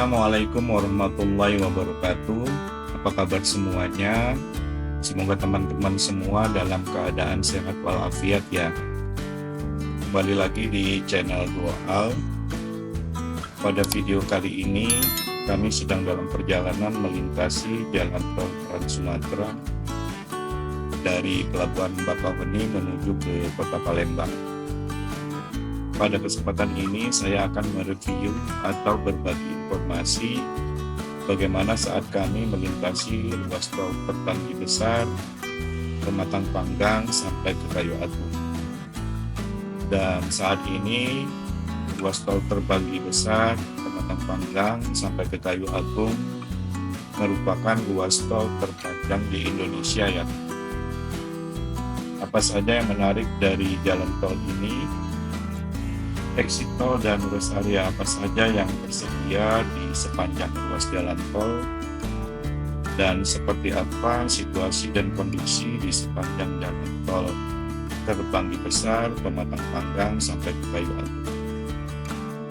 Assalamualaikum warahmatullahi wabarakatuh. Apa kabar semuanya? Semoga teman-teman semua dalam keadaan sehat walafiat ya. Kembali lagi di channel Dual. Pada video kali ini kami sedang dalam perjalanan melintasi jalan tol Trans Sumatera dari Pelabuhan Bakauheni menuju ke Kota Palembang. Pada kesempatan ini saya akan mereview atau berbagi informasi bagaimana saat kami melintasi ruas tol Terbanggi Besar, Pematang Panggang sampai ke Kayu Agung. Dan saat ini ruas tol Terbanggi Besar, Pematang Panggang sampai ke Kayu Agung merupakan ruas tol terpanjang di Indonesia ya. Apa saja yang menarik dari jalan tol ini? Exit tol dan rest area apa saja yang tersedia di sepanjang ruas jalan tol, dan seperti apa situasi dan kondisi di sepanjang jalan tol Terbanggi Besar, Pematang Panggang sampai ke Kayu Agung.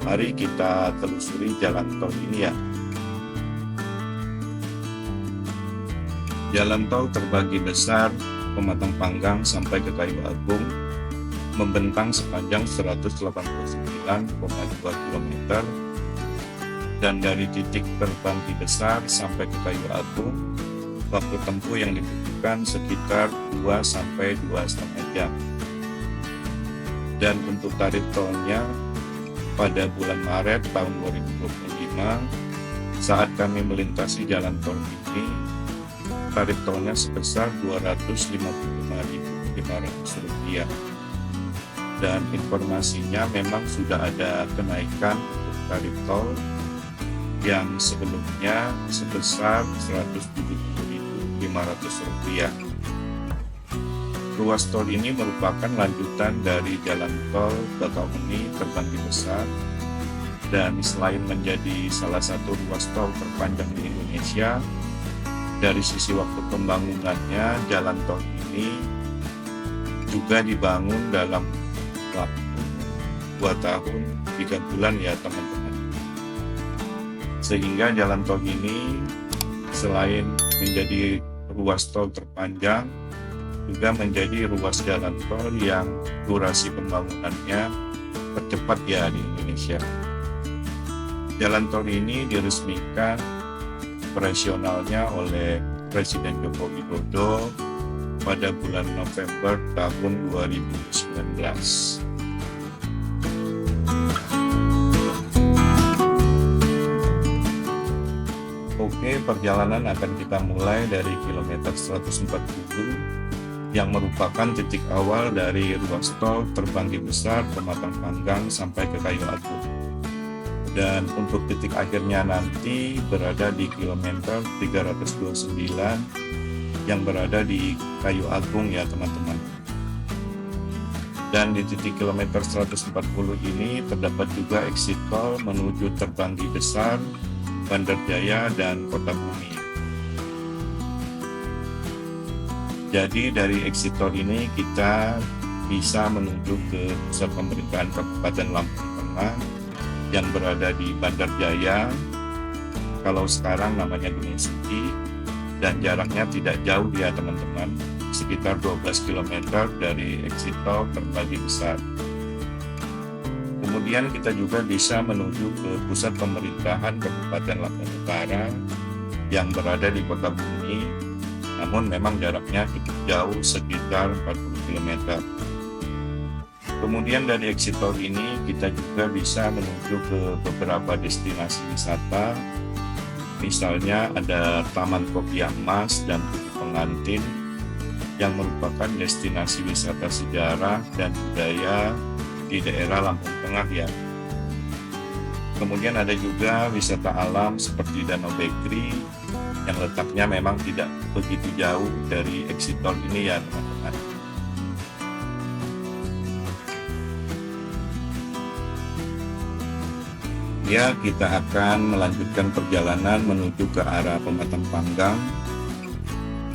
Mari kita telusuri jalan tol ini ya. Jalan tol Terbanggi Besar, Pematang Panggang sampai ke Kayu Agung membentang sepanjang 189,2 km, dan dari titik Terbanggi Besar sampai ke Kayu Agung waktu tempuh yang dibutuhkan sekitar 2-2,5 jam. Dan untuk tarif tolnya pada bulan Maret tahun 2025 saat kami melintasi jalan tol ini, tarif tolnya sebesar Rp255.500. Dan informasinya memang sudah ada kenaikan untuk tarif tol yang sebelumnya sebesar Rp170.500. Ruas tol ini merupakan lanjutan dari jalan tol Bakauheni Terbanggi Besar, dan selain menjadi salah satu ruas tol terpanjang di Indonesia, dari sisi waktu pembangunannya jalan tol ini juga dibangun dalam 2 tahun 3 bulan ya teman-teman. Sehingga jalan tol ini selain menjadi ruas tol terpanjang, juga menjadi ruas jalan tol yang durasi pembangunannya tercepat ya di Indonesia. Jalan tol ini diresmikan operasionalnya oleh Presiden Joko Widodo pada bulan November tahun 2019. Oke, perjalanan akan kita mulai dari kilometer 140 yang merupakan titik awal dari ruas tol Terbanggi Besar, Pematang Panggang sampai ke Kayu Agung. Dan untuk titik akhirnya nanti berada di kilometer 329 yang berada di Kayu Agung ya teman-teman. Dan di titik kilometer 140 ini terdapat juga exit tol menuju Terbanggi Besar, Bandar Jaya, dan Kota Bumi. Jadi dari exit tol ini kita bisa menuju ke pusat pemerintahan Kabupaten Lampung Tengah yang berada di Bandar Jaya, kalau sekarang namanya Gunung Suci, dan jaraknya tidak jauh ya teman-teman, sekitar 12 km dari exit tol Terbanggi Besar. Kemudian kita juga bisa menuju ke pusat pemerintahan Kabupaten Lampung Utara yang berada di Kota Bumi, namun memang jaraknya cukup jauh, sekitar 40 km. Kemudian dari exit tol ini kita juga bisa menuju ke beberapa destinasi wisata, misalnya ada Taman Kopi Mas dan Tugu Pengantin yang merupakan destinasi wisata sejarah dan budaya di daerah Lampung Tengah ya. Kemudian ada juga wisata alam seperti Danau Bekri yang letaknya memang tidak begitu jauh dari exit tol ini ya teman-teman. Ya, kita akan melanjutkan perjalanan menuju ke arah Pematang Panggang.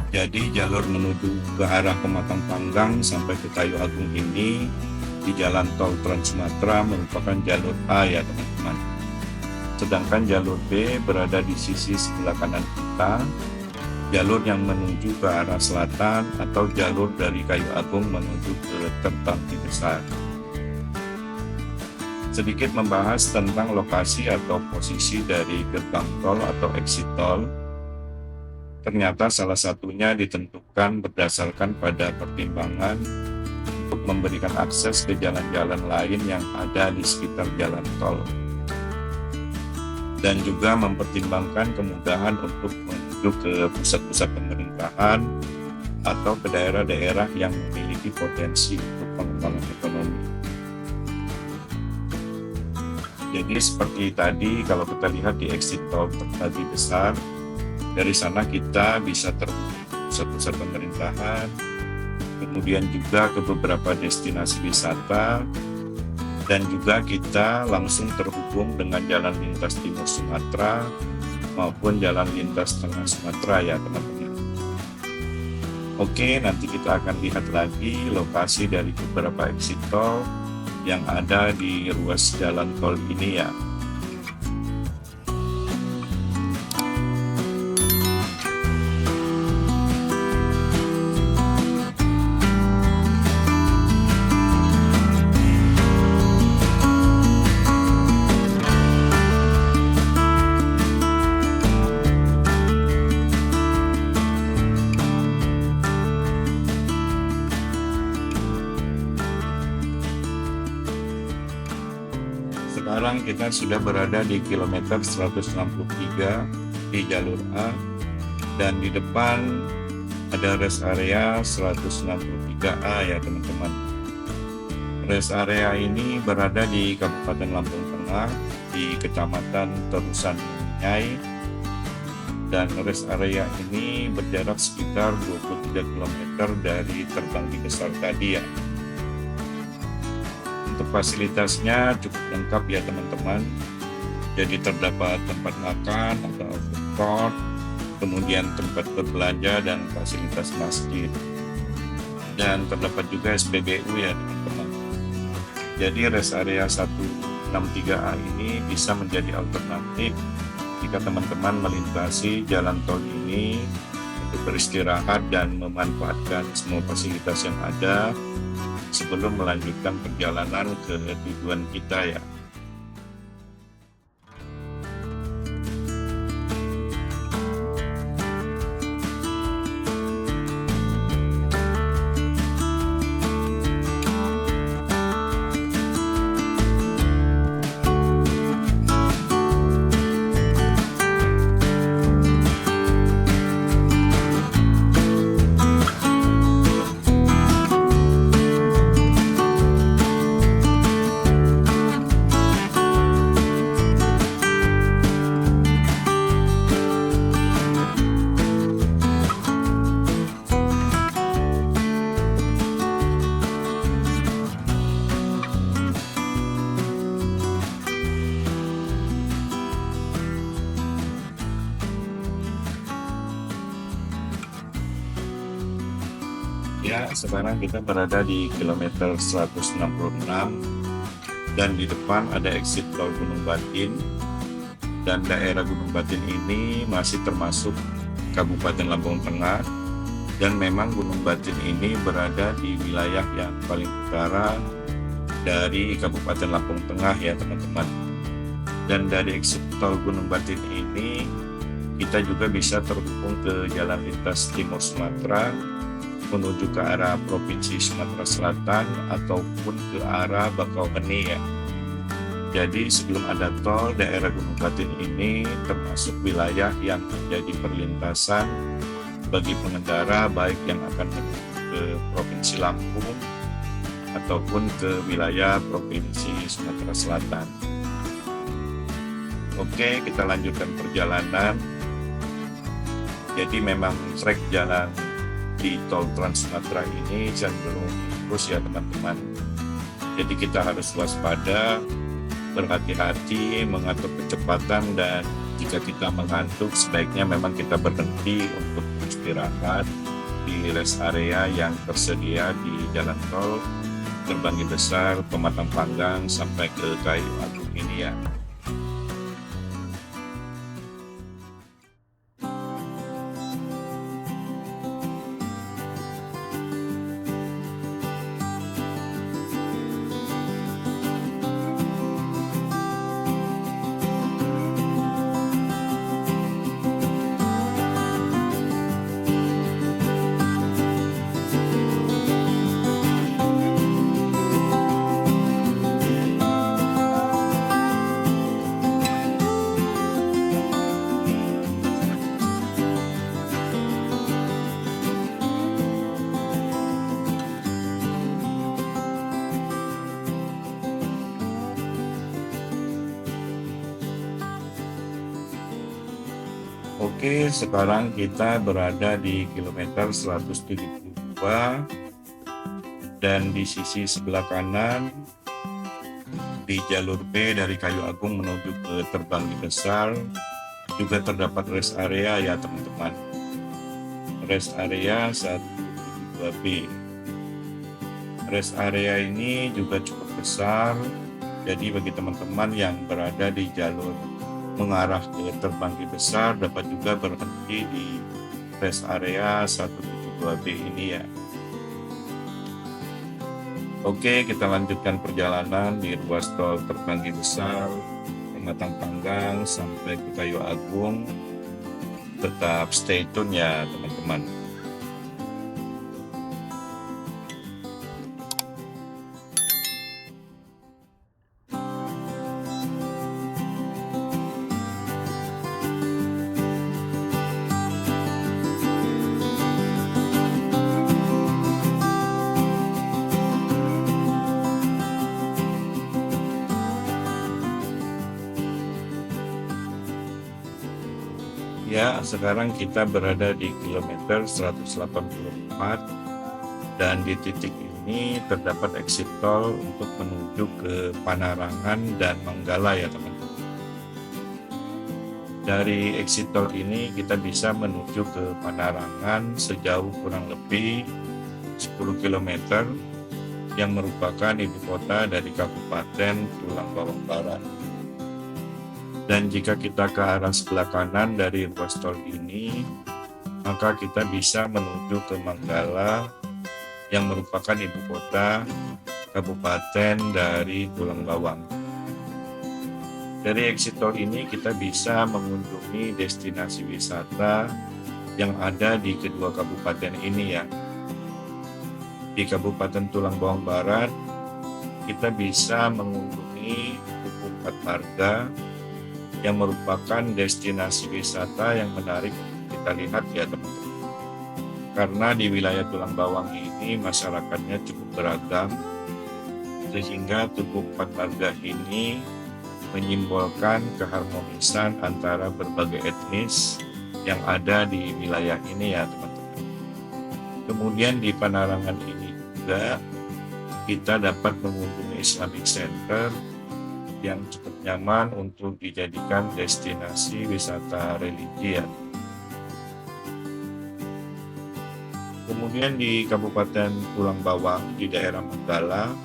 Jadi jalur menuju ke arah Pematang Panggang sampai ke Kayu Agung ini di jalan tol Trans Sumatera merupakan jalur A ya teman-teman. sedangkan jalur B berada di sisi sebelah kanan kita, jalur yang menuju ke arah selatan atau jalur dari Kayu Agung menuju ke Terbanggi Besar. Sedikit membahas tentang lokasi atau posisi dari gerbang tol atau exit tol. Ternyata salah satunya ditentukan berdasarkan pada pertimbangan untuk memberikan akses ke jalan-jalan lain yang ada di sekitar jalan tol, dan juga mempertimbangkan kemudahan untuk menuju ke pusat-pusat pemerintahan atau ke daerah-daerah yang memiliki potensi untuk pengembangan ekonomi. Jadi seperti tadi, kalau kita lihat di exit tol Terbanggi Besar, dari sana kita bisa terhubung ke pusat-pusat pemerintahan, kemudian juga ke beberapa destinasi wisata, dan juga kita langsung terhubung dengan jalan lintas timur Sumatera maupun jalan lintas tengah Sumatera ya teman-teman. Oke, nanti kita akan lihat lagi lokasi dari beberapa exit tol yang ada di ruas jalan tol ini ya. Sekarang kita sudah berada di kilometer 163 di jalur A, dan di depan ada rest area 163A ya teman-teman. Rest area ini berada di Kabupaten Lampung Tengah di Kecamatan Terusan Munyai, dan rest area ini berjarak sekitar 23 km dari Terbanggi Besar tadi ya. Untuk fasilitasnya cukup lengkap ya teman-teman. Jadi terdapat tempat makan atau food court, kemudian tempat berbelanja dan fasilitas masjid. Dan terdapat juga SPBU ya teman-teman. Jadi rest area 163A ini bisa menjadi alternatif jika teman-teman melintasi jalan tol ini untuk beristirahat dan memanfaatkan semua fasilitas yang ada sebelum melanjutkan perjalanan ke tujuan kita ya. Ya, sekarang kita berada di kilometer 166 dan di depan ada exit tol Gunung Batin, dan daerah Gunung Batin ini masih termasuk Kabupaten Lampung Tengah, dan memang Gunung Batin ini berada di wilayah yang paling utara dari Kabupaten Lampung Tengah ya teman-teman. Dan dari exit tol Gunung Batin ini kita juga bisa terhubung ke jalan lintas timur Sumatera menuju ke arah Provinsi Sumatera Selatan ataupun ke arah Bakauheni ya. Jadi sebelum ada tol, daerah Gunung Batin ini termasuk wilayah yang menjadi perlintasan bagi pengendara baik yang akan menuju ke Provinsi Lampung ataupun ke wilayah Provinsi Sumatera Selatan. Oke, kita lanjutkan perjalanan. Jadi memang trek jalan di tol Trans Sumatera ini cenderung lurus ya teman-teman. Jadi kita harus waspada, berhati-hati, mengatur kecepatan, dan jika kita mengantuk sebaiknya memang kita berhenti untuk istirahat di rest area yang tersedia di jalan tol Terbanggi Besar, Pematang Panggang sampai ke Kayu Agung ini ya. Oke, sekarang kita berada di kilometer 172 dan di sisi sebelah kanan di jalur B dari Kayu Agung menuju ke Terbanggi Besar juga terdapat rest area ya teman-teman. Rest area 172B. Rest area ini juga cukup besar, jadi bagi teman-teman yang berada di jalur mengarah ke Terbanggi Besar dapat juga berhenti di rest area 172B ini ya. Oke, kita lanjutkan perjalanan di ruas tol Terbanggi Besar, Pematang Panggang sampai ke Kayu Agung. Tetap stay tune ya teman-teman. Ya, sekarang kita berada di kilometer 184 dan di titik ini terdapat exit tol untuk menuju ke Panarangan dan Manggala ya teman-teman. Dari exit tol ini kita bisa menuju ke Panarangan sejauh kurang lebih 10 km yang merupakan ibu kota dari Kabupaten Tulang Bawang Barat. Dan jika kita ke arah sebelah kanan dari ruas tol ini, maka kita bisa menuju ke Manggala yang merupakan ibu kota kabupaten dari Tulang Bawang. Dari exit tol ini kita bisa mengunjungi destinasi wisata yang ada di kedua kabupaten ini ya. Di Kabupaten Tulang Bawang Barat, kita bisa mengunjungi Tugu Empat Marga yang merupakan destinasi wisata yang menarik kita lihat ya teman-teman. Karena di wilayah Tulang Bawang ini masyarakatnya cukup beragam, sehingga Tugu Empat Marga ini menyimbolkan keharmonisan antara berbagai etnis yang ada di wilayah ini ya teman-teman. Kemudian di Panarangan ini juga kita dapat mengunjungi Islamic Center yang cukup nyaman untuk dijadikan destinasi wisata religi ya. Kemudian di Kabupaten Tulang Bawang di daerah Manggala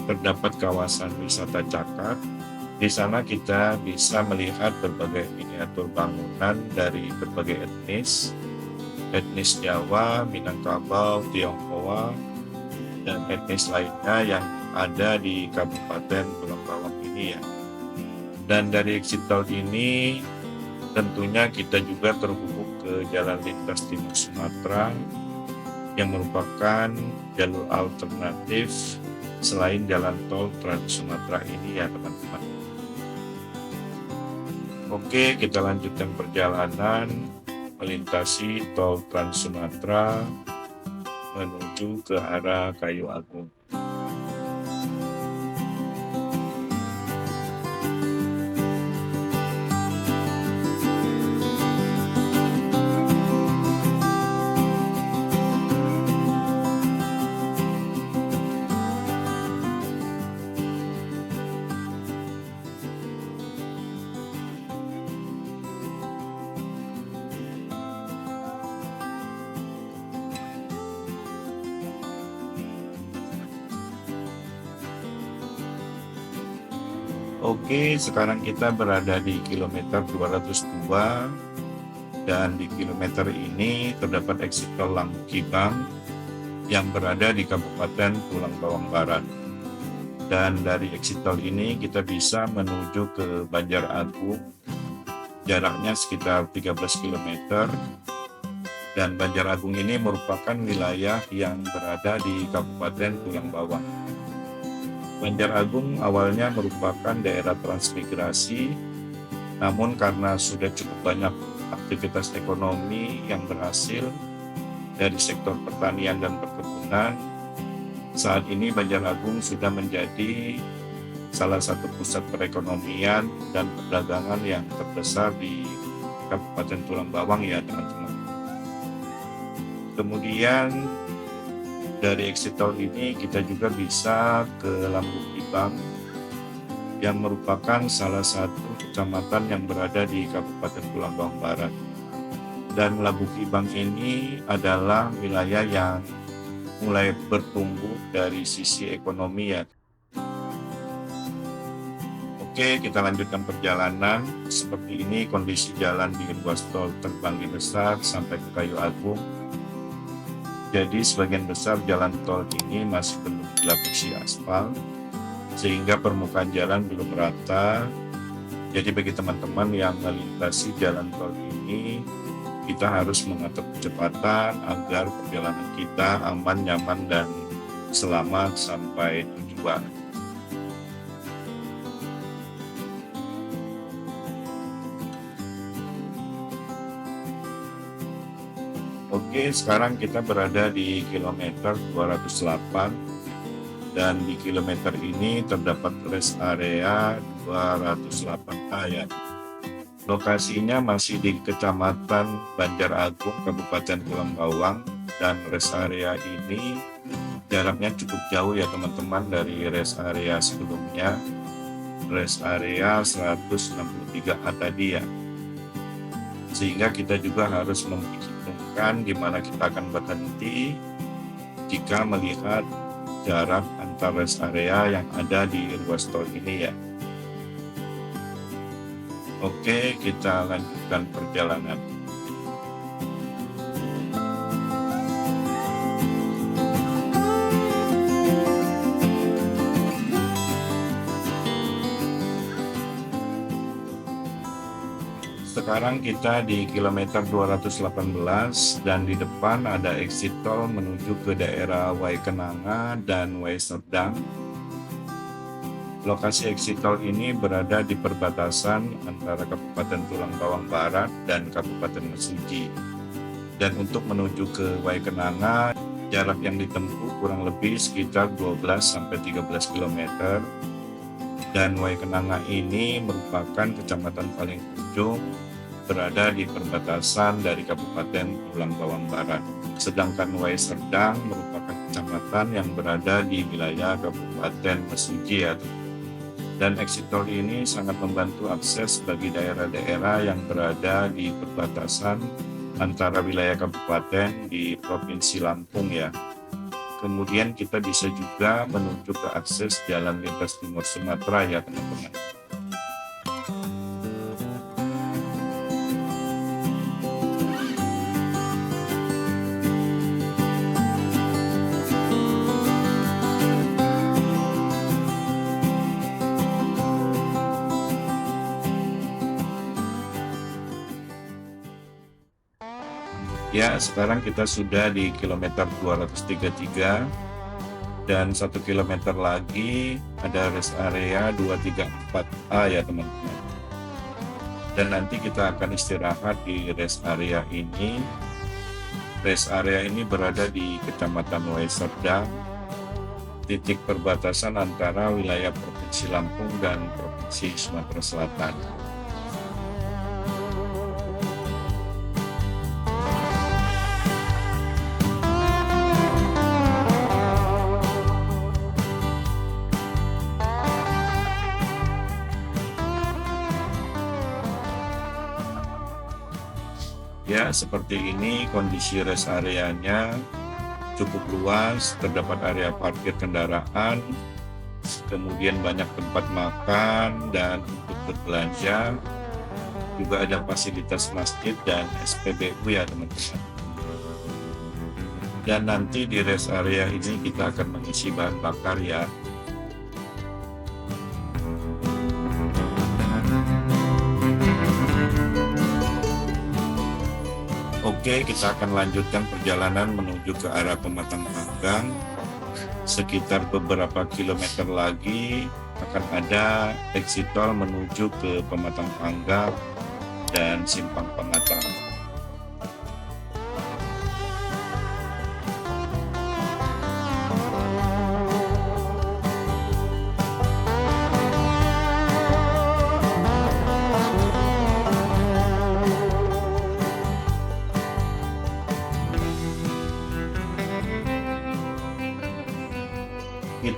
terdapat kawasan wisata Cakak. Di sana kita bisa melihat berbagai miniatur bangunan dari berbagai etnis Jawa, Minangkabau, Tionghoa, dan etnis lainnya yang ada di Kabupaten Tulang Bawang ini ya. Dan dari exit tol ini tentunya kita juga terhubung ke jalan lintas timur Sumatera yang merupakan jalur alternatif selain jalan tol Trans Sumatera ini ya teman-teman. Oke, kita lanjutkan perjalanan melintasi tol Trans Sumatera menuju ke arah Kayu Agung. Oke, sekarang kita berada di kilometer 202 dan di kilometer ini terdapat exit tol Langkibang yang berada di Kabupaten Tulang Bawang Barat. Dan dari exit tol ini kita bisa menuju ke Banjar Agung, jaraknya sekitar 13 km. Dan Banjar Agung ini merupakan wilayah yang berada di Kabupaten Tulang Bawang. Banjar Agung awalnya merupakan daerah transmigrasi, namun karena sudah cukup banyak aktivitas ekonomi yang berhasil dari sektor pertanian dan perkebunan, saat ini Banjar Agung sudah menjadi salah satu pusat perekonomian dan perdagangan yang terbesar di Kabupaten Tulang Bawang ya teman-teman. Kemudian dari exit tol ini kita juga bisa ke Lambung Ibang yang merupakan salah satu kecamatan yang berada di Kabupaten Tulang Bawang Barat. Dan Lambung Ibang ini adalah wilayah yang mulai bertumbuh dari sisi ekonomi ya. Oke, kita lanjutkan perjalanan. Seperti ini kondisi jalan di ruas tol Terbanggi Besar sampai ke Kayu Agung. Jadi sebagian besar jalan tol ini masih belum dilapisi aspal, sehingga permukaan jalan belum rata. Jadi bagi teman-teman yang melintasi jalan tol ini, kita harus mengatur kecepatan agar perjalanan kita aman, nyaman, dan selamat sampai tujuan. Oke, sekarang kita berada di kilometer 208 dan di kilometer ini terdapat rest area 208A ya. Lokasinya masih di Kecamatan Banjar Agung, Kabupaten Tulang Bawang, dan rest area ini jaraknya cukup jauh ya teman-teman dari rest area sebelumnya, rest area 163A tadi ya. Sehingga kita juga harus memperhitungkan di mana kita akan berhenti jika melihat jarak antar rest area yang ada di ruas tol ini ya. Oke, kita lanjutkan perjalanan. Sekarang kita di kilometer 218 dan di depan ada exit tol menuju ke daerah Waikenanga dan Waiserdang. Lokasi exit tol ini berada di perbatasan antara Kabupaten Tulang Bawang Barat dan Kabupaten Mesuji. Dan untuk menuju ke Waikenanga, jarak yang ditempuh kurang lebih sekitar 12-13 km. Dan Waikenanga ini merupakan kecamatan paling ujung berada di perbatasan dari Kabupaten Tulang Bawang Barat. Sedangkan Waiserdang merupakan kecamatan yang berada di wilayah Kabupaten Mesuji ya. Dan exit tol ini sangat membantu akses bagi daerah-daerah yang berada di perbatasan antara wilayah kabupaten di Provinsi Lampung ya. Kemudian kita bisa juga menuju ke akses jalan lintas timur Sumatera ya teman-teman. Ya, sekarang kita sudah di kilometer 233 dan 1 kilometer lagi ada rest area 234A ya teman-teman. Dan nanti kita akan istirahat di rest area ini. Rest area ini berada di Kecamatan Waiserdang, titik perbatasan antara wilayah Provinsi Lampung dan Provinsi Sumatera Selatan. Ya, seperti ini kondisi rest areanya cukup luas, terdapat area parkir kendaraan, kemudian banyak tempat makan dan untuk berbelanja, juga ada fasilitas masjid dan SPBU ya teman-teman. Dan nanti di rest area ini kita akan mengisi bahan bakar ya. Oke, kita akan lanjutkan perjalanan menuju ke arah Pematang Panggang. Sekitar beberapa kilometer lagi akan ada exit tol menuju ke Pematang Panggang dan Simpang Pematang.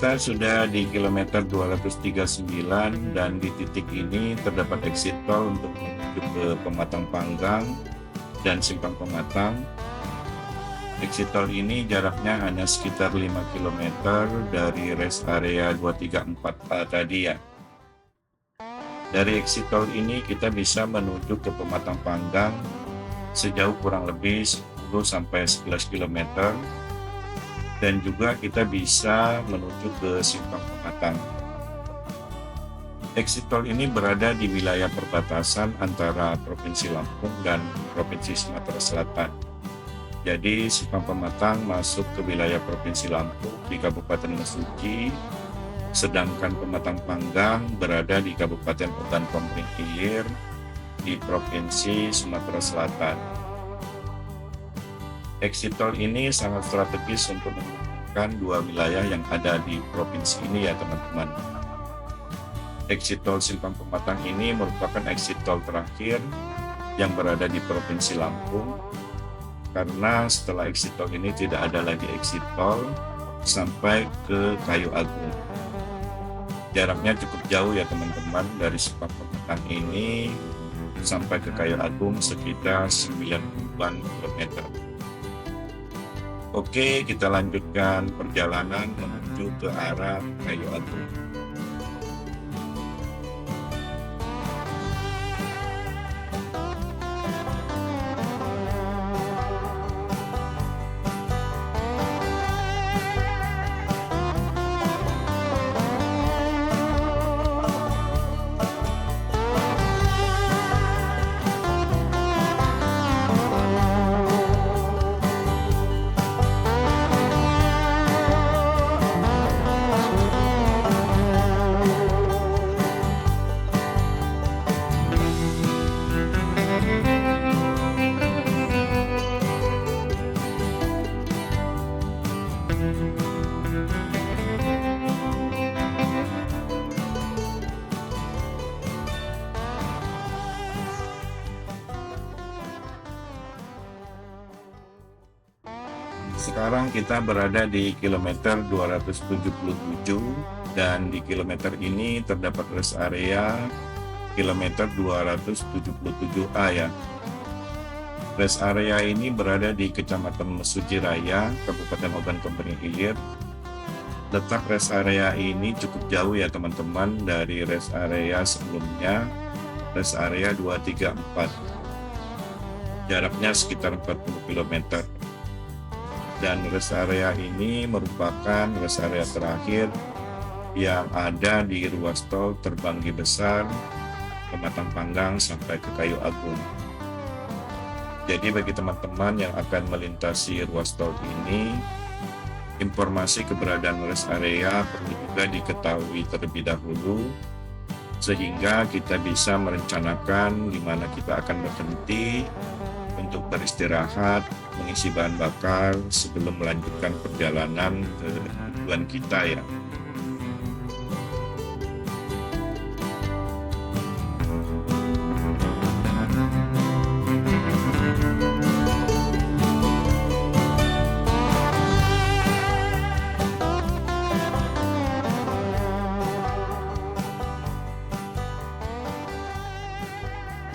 Kita sudah di kilometer 239 dan di titik ini terdapat exit tol untuk menuju ke Pematang Panggang dan Simpang Pematang. Exit tol ini jaraknya hanya sekitar 5 km dari rest area 234A tadi ya. Dari exit tol ini kita bisa menuju ke Pematang Panggang sejauh kurang lebih 10-11 km dan juga kita bisa menuju ke Simpang Pematang. Exit tol ini berada di wilayah perbatasan antara Provinsi Lampung dan Provinsi Sumatera Selatan. Jadi Simpang Pematang masuk ke wilayah Provinsi Lampung di Kabupaten Mesuji, sedangkan Pematang Panggang berada di Kabupaten Ogan Komering Ilir di Provinsi Sumatera Selatan. Exit tol ini sangat strategis untuk menghubungkan dua wilayah yang ada di provinsi ini ya teman-teman. Exit tol Simpang Pematang ini merupakan exit tol terakhir yang berada di Provinsi Lampung, karena setelah exit tol ini tidak ada lagi exit tol sampai ke Kayu Agung. Jaraknya cukup jauh ya teman-teman, dari Simpang Pematang ini sampai ke Kayu Agung sekitar 90-an km. Oke, kita lanjutkan perjalanan menuju ke arah Kayu Agung. Sekarang kita berada di kilometer 277 dan di kilometer ini terdapat rest area kilometer 277A ya. Rest area ini berada di Kecamatan Mesuji Raya, Kabupaten Ogan Komering Ilir. Letak rest area ini cukup jauh ya teman-teman dari rest area sebelumnya, rest area 234. Jaraknya sekitar 40 km. Dan rest area ini merupakan rest area terakhir yang ada di ruas tol Terbanggi Besar, Pematang Panggang sampai ke Kayu Agung. Jadi bagi teman-teman yang akan melintasi ruas tol ini, informasi keberadaan rest area perlu juga diketahui terlebih dahulu, sehingga kita bisa merencanakan di mana kita akan berhenti untuk beristirahat, mengisi bahan bakar sebelum melanjutkan perjalanan ke tujuan kita ya.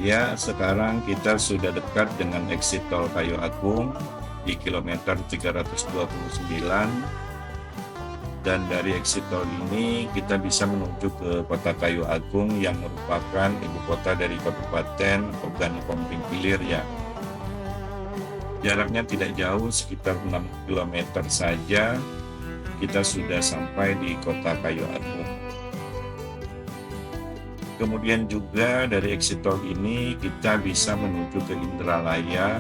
Ya, sekarang kita sudah dekat dengan exit tol Kayu Agung di kilometer 329, dan dari exit tol ini kita bisa menuju ke Kota Kayu Agung yang merupakan ibu kota dari Kabupaten Ogan Komering Ilir ya. Jaraknya tidak jauh, sekitar 6 km saja kita sudah sampai di Kota Kayu Agung. Kemudian juga dari exit tol ini kita bisa menuju ke Indralaya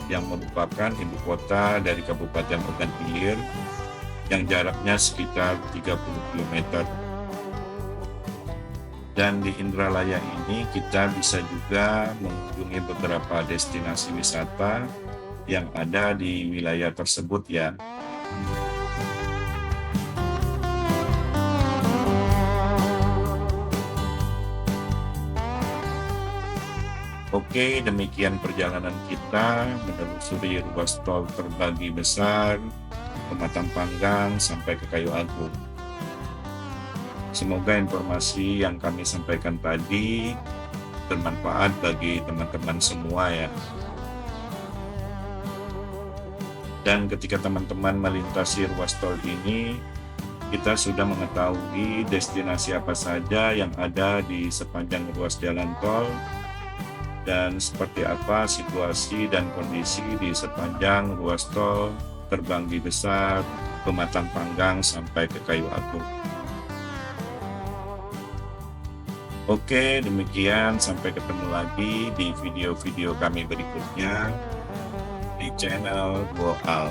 yang merupakan ibu kota dari Kabupaten Ogan Ilir yang jaraknya sekitar 30 km. Dan di Indralaya ini kita bisa juga mengunjungi beberapa destinasi wisata yang ada di wilayah tersebut ya. Oke, demikian perjalanan kita menelusuri ruas tol Terbanggi Besar, Pematang Panggang sampai ke Kayu Agung. Semoga informasi yang kami sampaikan tadi bermanfaat bagi teman-teman semua ya. Dan ketika teman-teman melintasi ruas tol ini, kita sudah mengetahui destinasi apa saja yang ada di sepanjang ruas jalan tol dan seperti apa situasi dan kondisi di sepanjang ruas tol Terbanggi Besar, Pematang Panggang sampai ke Kayu Agung. Oke, demikian, sampai ketemu lagi di video-video kami berikutnya di channel Goal.